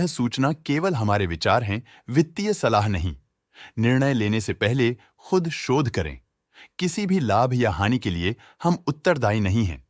सूचना केवल हमारे विचार हैं, वित्तीय सलाह नहीं। निर्णय लेने से पहले खुद शोध करें। किसी भी लाभ या हानि के लिए हम उत्तरदायी नहीं हैं।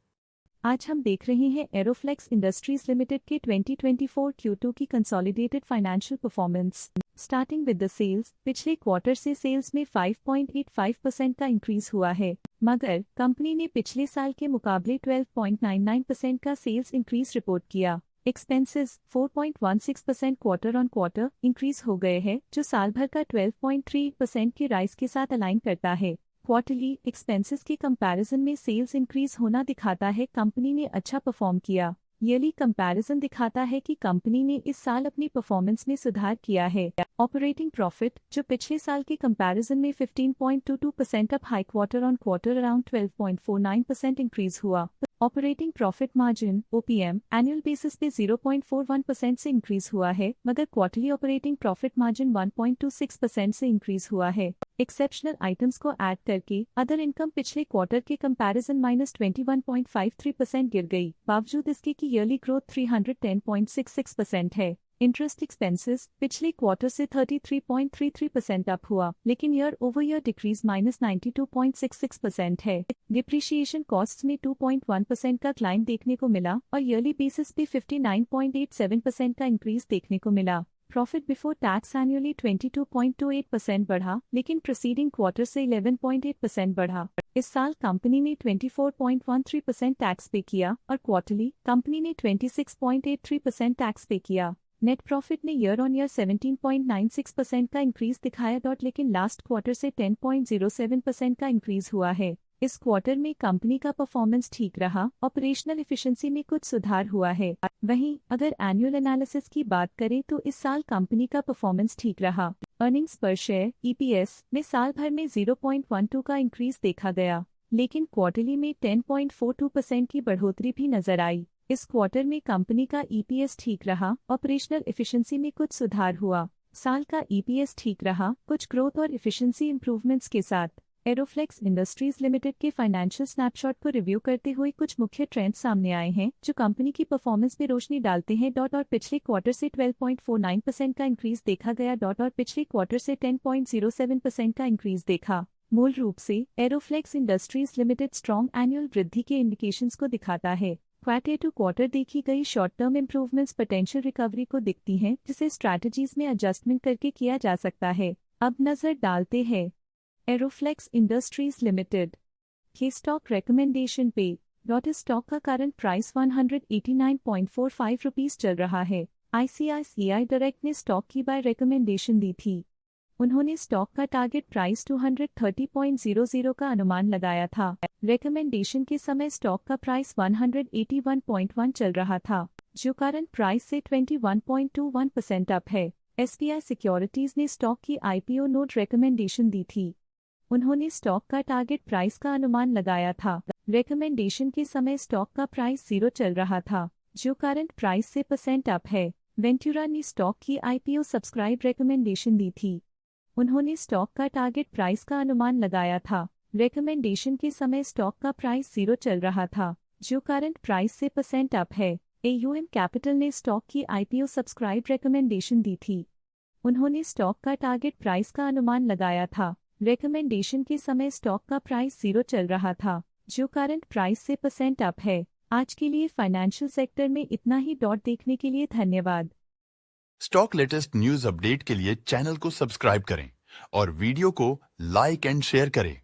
आज हम देख रहे हैं एरोफ्लेक्स इंडस्ट्रीज लिमिटेड के 2024 Q2 की consolidated financial performance. Starting with the sales, पिछले क्वार्टर से सेल्स में 5.85% का इंक्रीज हुआ है, मगर कंपनी ने पिछले साल के मुकाबले 12.99% का सेल्स इंक्रीज रिपोर्ट किया। Expenses 4.16% quarter on quarter increase हो गए हैं, जो साल भर का 12.3% के राइज के साथ अलाइन करता है। क्वार्टरली एक्सपेंसेस के कंपैरिजन में सेल्स इंक्रीज होना दिखाता है कंपनी ने अच्छा परफॉर्म किया। ईयरली कंपैरिजन दिखाता है कि कंपनी ने इस साल अपनी परफॉर्मेंस में सुधार किया है। ऑपरेटिंग प्रॉफिट, जो पिछले साल के कंपैरिजन में 15.22% up high quarter on quarter around 12.49% increase हुआ। Operating profit margin OPM annual basis पे 0.41% से इंक्रीज हुआ है, मगर क्वार्टरली ऑपरेटिंग प्रॉफिट मार्जिन 1.26% से इंक्रीज हुआ है। एक्सेप्शनल आइटम्स को ऐड करके अदर इनकम पिछले क्वार्टर के कंपैरिजन -21.53% गिर गई, बावजूद इसके कि ईयरली ग्रोथ 310.66% है। इंटरेस्ट एक्सपेंसेस पिछले क्वार्टर से 33.33% अप हुआ, लेकिन ईयर ओवर ईयर डिक्रीज -92.66% है। डिप्रिशिएशन कॉस्ट्स में 2.1% का क्लाइम देखने को मिला और ईयरली बेसिस पे 59.87% का इंक्रीज देखने को मिला। प्रॉफिट बिफोर टैक्स एनुअली 22.28% बढ़ा, लेकिन प्रीसीडिंग क्वार्टर से 11.8% बढ़ा। इस साल कंपनी ने 24.13% टैक्स पे किया और क्वार्टरली कंपनी ने 26.83% टैक्स पे किया। नेट प्रॉफिट ने ईयर ऑन ईयर 17.96% का इंक्रीज दिखाया, लेकिन लास्ट क्वार्टर से 10.07% का इंक्रीज हुआ है। इस क्वार्टर में कंपनी का परफॉर्मेंस ठीक रहा, ऑपरेशनल एफिशिएंसी में कुछ सुधार हुआ है। वहीं अगर एनुअल एनालिसिस की बात करें तो इस साल कंपनी का परफॉर्मेंस ठीक रहा। अर्निंग्स पर शेयर EPS में साल भर में 0.12 का इंक्रीज देखा गया, लेकिन क्वार्टरली में 10.42% की बढ़ोतरी भी नजर आई। इस क्वार्टर में कंपनी का EPS ठीक रहा, ऑपरेशनल एफिशिएंसी में कुछ सुधार हुआ। साल का EPS ठीक रहा, कुछ ग्रोथ और एफिशिएंसी इंप्रूवमेंट्स के साथ। एरोफ्लेक्स इंडस्ट्रीज लिमिटेड के फाइनेंशियल स्नैपशॉट को रिव्यू करते हुए कुछ मुख्य ट्रेंड्स सामने आए हैं जो कंपनी की परफॉर्मेंस में रोशनी डालते हैं। और पिछले क्वार्टर से 12.49% का इंक्रीज देखा गया। और पिछले क्वार्टर से 10.07% का इंक्रीज देखा। मूल रूप से एरोफ्लेक्स इंडस्ट्रीज लिमिटेड स्ट्रॉन्ग एनुअल वृद्धि के इंडिकेशंस को दिखाता है। क्वार्टर टू क्वार्टर देखी गई short term improvements potential recovery को दिखती हैं, जिसे स्ट्रैटेजीज में एडजस्टमेंट करके किया जा सकता है। अब नजर डालते हैं एरोफ्लेक्स इंडस्ट्रीज लिमिटेड के स्टॉक रिकमेंडेशन पे। इस स्टॉक का करंट प्राइस 189.45 रुपीस चल रहा है। ICICI डायरेक्ट ने स्टॉक की बाय रिकमेंडेशन दी थी। उन्होंने स्टॉक का टारगेट प्राइस 230.00 का अनुमान लगाया था। रिकमेंडेशन के समय स्टॉक का प्राइस 181.1 चल रहा था, जो करंट प्राइस से 21.21% अप है। SBI सिक्योरिटीज ने स्टॉक की IPO नोट रिकमेंडेशन दी थी। उन्होंने स्टॉक का टारगेट प्राइस का अनुमान लगाया था। रिकमेंडेशन के समय स्टॉक का प्राइस 0 चल रहा था, जो करंट प्राइस से % अप है। वेंचुरा ने स्टॉक की IPO सब्सक्राइब रिकमेंडेशन दी थी। उन्होंने स्टॉक का टारगेट प्राइस का अनुमान लगाया था। रिकमेंडेशन के समय स्टॉक का प्राइस 0 चल रहा था, जो करंट प्राइस से % अप है। AUM कैपिटल ने स्टॉक की IPO सब्सक्राइब रिकमेंडेशन दी थी। उन्होंने स्टॉक का टारगेट प्राइस का अनुमान लगाया था। रिकमेंडेशन के समय स्टॉक का प्राइस 0 चल रहा था, जो करंट प्राइस से % अप है। आज के लिए फाइनेंशियल सेक्टर में इतना ही। देखने के लिए धन्यवाद। स्टॉक लेटेस्ट न्यूज अपडेट के लिए चैनल को सब्सक्राइब करें और वीडियो को लाइक एंड शेयर करें।